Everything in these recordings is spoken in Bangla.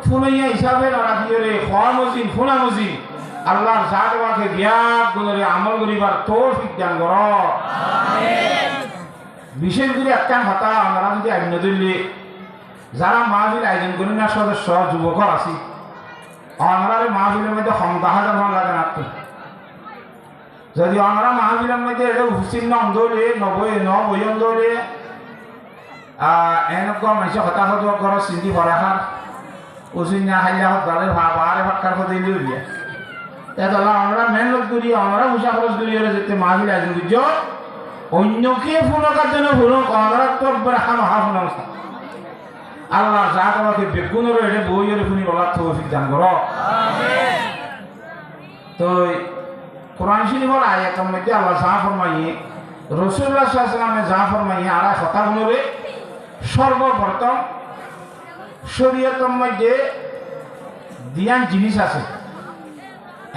ফুনাইয়া হিসাবে রাখিয়ে খোয়া মসজিদ ফুনা মসজিদ আল্লাহর জাতবাকে বিয়াত গুণরে আমল করিবার তৌফিক দান কর। বিশেষ করে একটা কথা আমরা যদি আইন দিল্লি যারা মাহফিল আয়োজন করি না সদস্য যুবকর আছি আমরা মাহফিলের মধ্যে 50,000 মান লাগে না। যদি আমরা মাহফিলের মধ্যে এটা উপস্থিত না অন্ধরে 90 অন্ধরে এনেকুৱা মানুষ হতাহত ঘর চিন্তি ভরাখার উচিনা খাইলে হতালে ভাবারে ভাটকার কথা দিয়ে তাহলে আমরা মেহনত করি আমরা পয়সা খরচ করি যেতে মাহফিল আয়োজন করছ অন্যকে ফুনকার জন্য ফুনক আমরা তো মহা ফুনক আল্লাহ যা তোমাকে বেগুনের এটা বই ফুনি বলার তৌফিক দান কর। তো কোরআন শরীফের আয়াতের মধ্যে আল্লাহ যা ফরমাইয়ে রাসূলুল্লাহ সাল্লাল্লাহু আলাইহি ওয়াসাল্লাম যা ফরমাইয়ে আর কথা গুলোরে সর্বপ্রথম শরীয়তের মধ্যে দিয়ান জিনিস আছে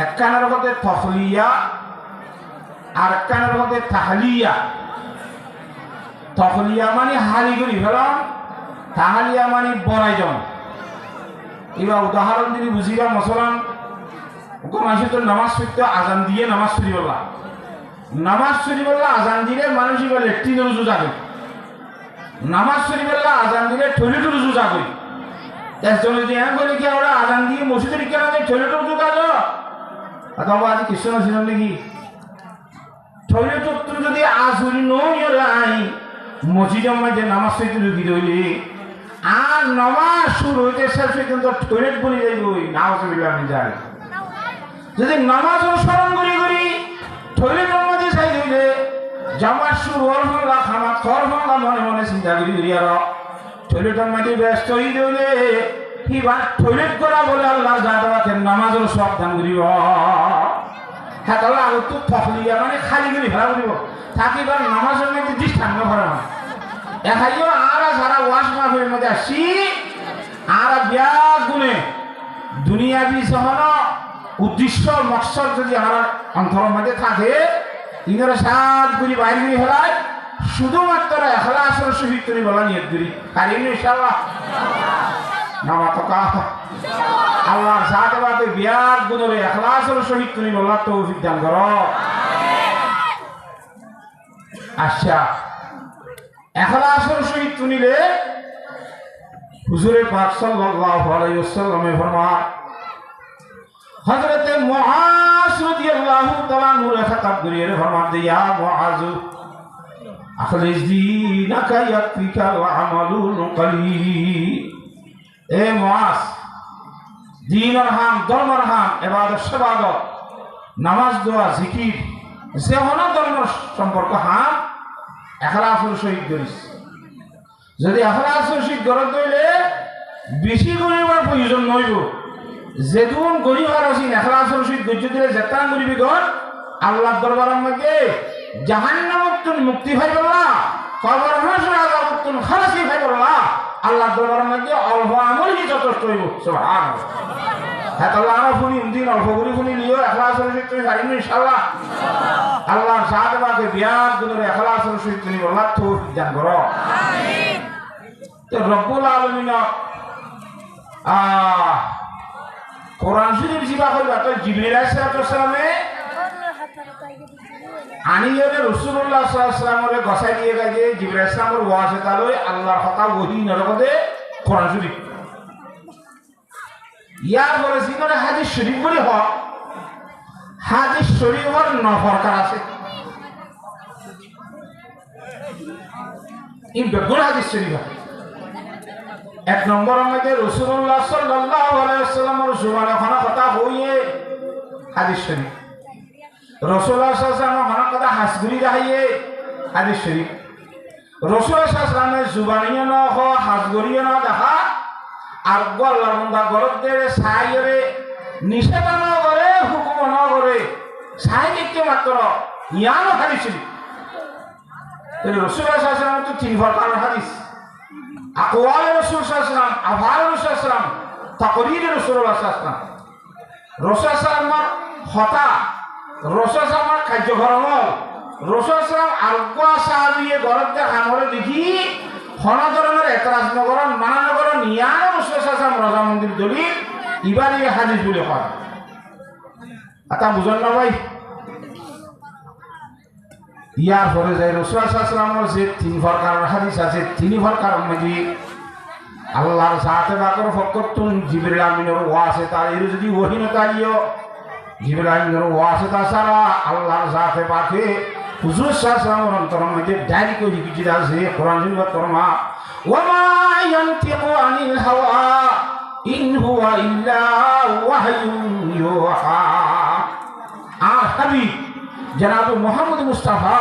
একখানের মধ্যে তখলিয়া আর একখানের মধ্যে তাহলিয়া। তখলিয়া মানে হালি করি ফেলাম তাহলিয়া মানে বড়াইজন। এবার উদাহরণ যদি বুঝিবা মসলান ওকে মানুষ তো নামাজ পড়তে আজান দিয়ে নামাজ পড়ি বললা নামাজ পড়ি বললা আজান দিলে মানুষ বলে তিন রুজু যাবে নামাজ পড়ি বললা আজান দিলে টয়লেট রুজু যাবে। একজন যদি এমন করে কি আমরা আজান দিয়ে মসজিদের কেন টয়লেট রুজু কাজ অথবা আজ কৃষ্ণ ছিল নাকি টয়লেট যদি আসুরি নাই মসজিদের মধ্যে নামাজ পড়তে ঢুকি রইলি আর নামাজ শুরু হইতে শেষ পর্যন্ত টয়লেট বলে যাইব নামাজ আমি যাই। যদি নামাজ অনুসরণ করি করি টয়লেটের মধ্যে চাই দিলে জামার শুরু হল ফলা খানা খর ফলা মনে মনে চিন্তা করি করি আর টয়লেটের মধ্যে ব্যস্ত হয়ে দিলে কিবার টয়লেট করা বলে আল্লাহ যা দেওয়াকে নামাজের সব দান করিব। হ্যাঁ তাহলে আগত তো ফসলিয়া মানে খালি করে ফেলা করিব থাকিবার নামাজের মধ্যে দৃষ্টান্ত ভরা না এখাইও আর সারা ওয়াশ মাহফিলের মধ্যে আসি আর বিয়া গুণে দুনিয়া বি সহন উদ্দেশ্য মকসদ যদি আমার অন্তরের মধ্যে থাকে ইনারা সাত গুলি বাইরে গুলি ফেলায় শুধুমাত্র এখলাসের সহিত তুমি বলা নিয়ত করি কারিম ইনশাআল্লাহ নামা তো কা আল্লাহর সাথে বাতে বিয়াত গুণরে এখলাসের সহিত তুমি বলা তৌফিক দান করো। আচ্ছা এখলাসের সহিত তুনিলে হুজুরে পাক সাল্লাল্লাহু আলাইহি ওয়াসাল্লামে ফরমান হযরতে মুআজ রাদিয়াল্লাহু তাআলা নূরে খাতাব করিয়ে ফরমান দিয়া মুআজ আখলিস দীনাকা ইয়াকফিকাল আমালুল কলিল। এ মুআজ দ্বীনের হাম ধর্মের হাম ইবাদত সেবাদত নামাজ দোয়া জিকির যে হলো ধর্ম সম্পর্ক হাম এখলাসের সহিত করিস। যদি এখলাসের সহিত গরত হইলে বেশি করিবার প্রয়োজন নইব যেদুন গরিবার আছেন এখলাসের সহিত ধৈর্য দিলে যেতান করিবি গর আল্লাহ দরবারের মধ্যে জাহান্নামত তুমি মুক্তি পাই বললা কবর হাসর আযাব তুমি খালাসি পাই বললা আল্লাহ দরবারের মধ্যে অল্প আমলই যথেষ্ট হইব। সুবহানাল্লাহ। হ্যাঁ তাহলে আমরা শুনি দিন অল্প করে শুনি নিও এখলাসের সহিত তুমি পারিনি ইনশাআল্লাহ। আল্লাহর সাহাবাকে বিয়াত গুণরে এখলাসের সহিত তুমি বললা তৌফিক দান করো। আমিন। তো রব্বুল আলামিন কোরআন শরীফ জিবা কইবা তো জিবরিল আলাইহিস সালামে আনিয়ে রাসূলুল্লাহ সাল্লাল্লাহু আলাইহি ওয়াসাল্লামের গসাই দিয়ে গাজে জিবরিল আলাইহিস সালামের ওয়াজে তালই আল্লাহর কথা ওহী নরকদে কোরআন শরীফ ইয়ার পরে সিনরে হাদিস শরীফ বলি হ হাদিস শরীফের নফরকার আছে এই বেগুন হাদিস শরীফ এক নম্বর মধ্যে রাসূলুল্লাহ সাল্লাল্লাহু আলাইহি ওয়াসাল্লামের জুবানে কথা হইয়ে হাদিস শরীফ রাসূলুল্লাহ সাল্লাল্লাহু আলাইহি ওয়াসাল্লামের কথা হাসগুলি রাহিয়ে হাদিস শরীফ রাসূলুল্লাহ সাল্লাল্লাহু আলাইহি ওয়াসাল্লামের জুবানিয়ে ন হ হাসগুলিয়ে ন দেখা আর গল্লার বন্ধা গরত দেরে সাইরে নিষেধ ন করে হুকুম ন করে সাইকে মাত্র ইয়ানো হাদিস শরীফ। রাসূলুল্লাহ সাল্লাল্লাহু আলাইহি ওয়াসাল্লাম তো তিন প্রকার হাদিস আকওয়াল রাসূল সাল্লাল্লাহু আলাইহি ওয়াসাল্লাম আফআল রাসূল সাল্লাল্লাহু আলাইহি ওয়াসাল্লাম তাকরীর রাসূলুল্লাহ সাল্লাল্লাহু আলাইহি ওয়াসাল্লাম রাসূল সাল্লাল্লাহু হতা রাসূল সাল্লাল্লাহু কার্যক্রম রাসূল সাল্লাল্লাহু আরগা সাহাবীয়ে গরত দে খামরে দেখি হন ধরনের এতরাজ নগরন মানা নগরন $99 রাজামন্দির দলিল এবার এই হাদিস বলে হয় আতা বুঝলেন না ভাই ইয়ার পরে যাই রাসূল সাল্লাল্লাহু যে 3 প্রকারের হাদিস আছে 3 প্রকারের মধ্যে আল্লাহর সাথে বাকর ফকতুন জিবরিল আমিনের ওয়াসিতা এর যদি ওহী না তাইও জিবরিল আমিনের ওয়াসিতা ছাড়া আল্লাহর সাথে বাকে হুজুর সাল্লাল্লাহু অন্তরের মধ্যে ডাইরি করে কিছু আছে কোরআন শরীফ ফরমা ওয়ামা ইয়ানতিকু আনিল হাওয়া ইন হুয়া ইল্লা ওয়াহয়ুন ইউহা আর হাবিব জনাব মুহাম্মদ মুস্তাফা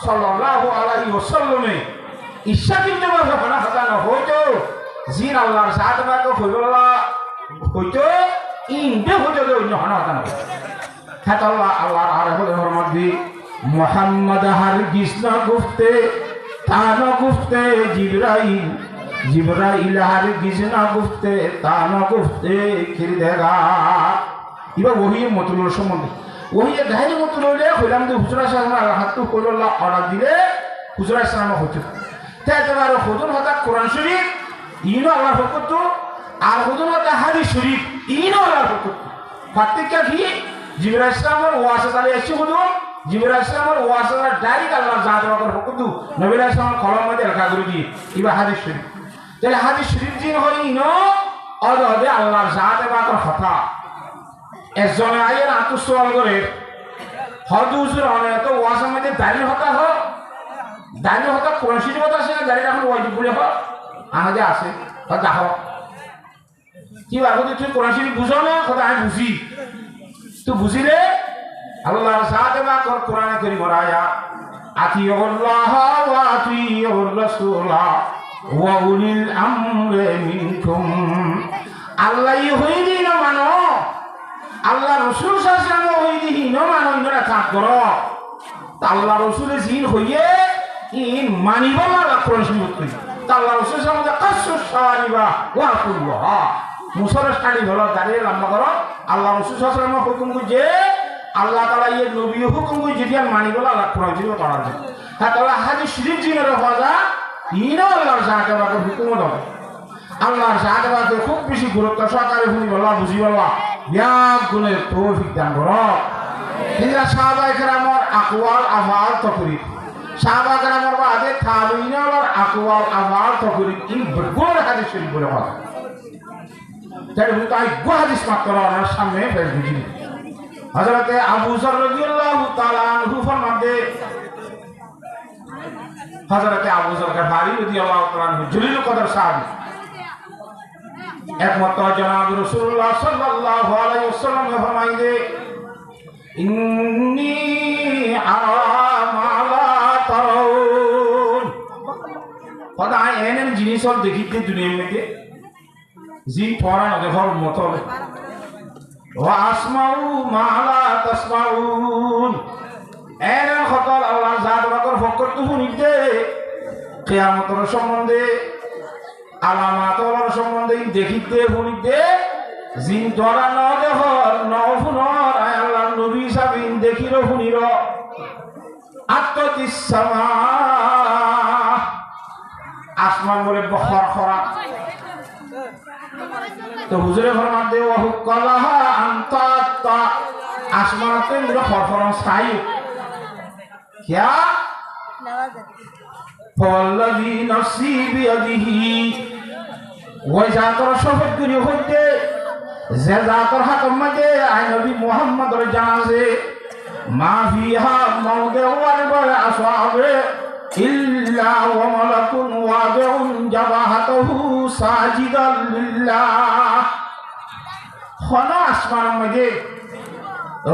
সাল্লাল্লাহু আলাইহি ওয়াসাল্লামে ইশাকিবনে বাফানা হাদানা হইতো জিন আল্লাহর সাথে বাকে কইবলা হইতো ইনবে হইতো অন্য হানা হাতাল্লাহ আল্লাহর আরহলের মধ্যে মুহাম্মদ হারগিজ না গুফতে তা না গুফতে জিবরাইল হারগিজ না গুফতে তা না গুফতে খিরদেগা এবার ওহি মতলুর সম্বন্ধে ওহি গায়ের মতলুরে হইলাম যে হুজুর সাল্লাল্লাহু হাত তো কইলা অর্ডার দিলে হুজুর সাল্লাল্লাহু হইতো তাই এবারে হুজুর হতা কোরআন শরীফ ইনো আল্লাহর হুকুম আর হুজুর হতা হাদিস শরীফ ইনো আল্লাহর হুকুম পার্থক্য কি জিবরাইল সাল্লাল্লাহু ওয়াসিতা এসে হুজুর জিবরাইল সাল্লাল্লাহু ওয়াসিতা ডাইরেক্ট আল্লাহর জাতের হুকুম নবী সাল্লাল্লাহু কলম মধ্যে লেখা করে দিয়ে ইবা হাদিস শরীফ তাহলে হাদিস শরীফ জিন হয় ইনো অদবে আল্লাহর জাতে বাকর কথা একজনে আইয়ের আত্মসওয়াল করে হয়তো হুজুর অনেক তো ওয়াসের মধ্যে দাঁড়িয়ে হতা হোক দাঁড়িয়ে হতা কোরআন শরীফ হতা আছে না দাঁড়িয়ে এখন ওয়াজিব বলে হোক আমাদের আছে দেখো কি আগে তুই কোরআন শরীফ বুঝো না কথা আমি বুঝি তুই বুঝিলে আল্লাহর সাথে বাকর কোরআনে কারীম আয়া আতিউল্লাহ ওয়া আতিউর রাসূলা ওয়া উলিল আমরি মিনকুম আল্লাহই হইদি না মানো আল্লাহ রাসূল সাল্লাল্লাহু আলাইহি ওয়াসাল্লাম মানো ইনরা কাজ করো আল্লাহ রাসূলের জিন হইয়ে ইন মানিব না কোরআন শরীফ কই আল্লাহ রাসূল সাল্লাল্লাহু আলাইহি ওয়াসাল্লাম কাসসুস সালিবা ওয়া কুল্লাহা মুসরের শাড়ি হলো দাঁড়িয়ে লম্বা করো আল্লাহ রাসূল সাল্লাল্লাহু আলাইহি ওয়াসাল্লাম হুকুম কইছে আল্লাহ তাআলা এই নবী হুকুম কইছে যে মানিব না আল্লাহ কোরআন শরীফ পড়ার জন্য তাহলে হাদিস শরীফ জিনের হওয়া ইনো আল্লাহর সাথে বাকে হুকুম দাও আল্লাহর সাথে বাকে খুব বেশি গুরুত্ব সহকারে শুনি বলা বুঝি বলা ব্যাগ গুণের তৌফিক দান করো ইনরা সাহাবায়ে কেরামের আকওয়াল আফআল তাকরীর সাহাবা কেরামের বাদে তাবিঈনের আকওয়াল আফআল তাকরীর ইন বড় হাদিস শরীফ বলে কথা তাই তাই গো হাদিস মাত্র আমার সামনে পেশ দিছি হযরতে আবু যর রাদিয়াল্লাহু তাআলা আনহু ফরমাতে হযরতে আবু যর গফারি রাদিয়াল্লাহু তাআলা আনহু জলিল কদর সাহাবী একমাত্র জনাব রাসূলুল্লাহ সাল্লাল্লাহু আলাইহি ওয়াসাল্লাম ফরমাইলে ইন্নী আরা মা লা তারাউন কথা এমন জিনিস দেখিতে দুনিয়ার মধ্যে জিন পড়ানো দেখার মতো ওয়া আসমাউ মা লা তাসমাউন এমন খতল আল্লাহ জাত বাকর ফকর তো শুনিতে কিয়ামতের সম্বন্ধে আলামাতর সম্বন্ধে দেখিতে শুনিতে জিন ধরা ন দেখর ন শুনর আল্লাহ নবী সাবিন দেখির শুনির আত্মতিসামা আসমান বলে বখর খরা তো হুজুরে ফরমান দে ওয়া হুকালাহা আনতা আসমানতে মুরা ফরফরন সাই क्या ফল্লাযী নাফসি বিয়াদিহি ওই জাতর শপথ করি হইতে যে জাতর হাতের মধ্যে আই নবী মুহাম্মদের জানাজে মা ফিহা মাউদিউ আরবা'a আসহাবে ইল্লা ওয়া মালাকুন ওয়াদিউন জাবাহাতুহু সাজিদাল লিল্লাহ খনা আসমানের মধ্যে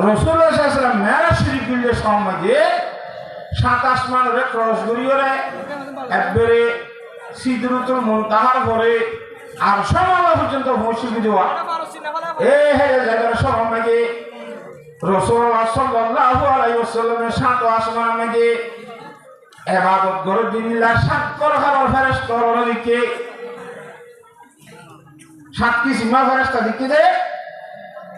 রাসূলুল্লাহ সাল্লাল্লাহু আলাইহি ওয়াসাল্লাম মেরাজ শরীফের সমাজে সাত আসমানের ক্রস গড়িয়ে একবারে সিদরাতুল মুনতাহার পরে আর সমালা পর্যন্ত পৌঁছে দেওয়া এই হে জায়গার সমাজে রাসূলুল্লাহ সাল্লাল্লাহু আলাইহি ওয়াসাল্লামের সাত আসমানের মধ্যে ইবাদত করে দিল্লাহ সাত করহার ফেরেশতার দিকে সাত কি সীমা ফেরেশতা দিকে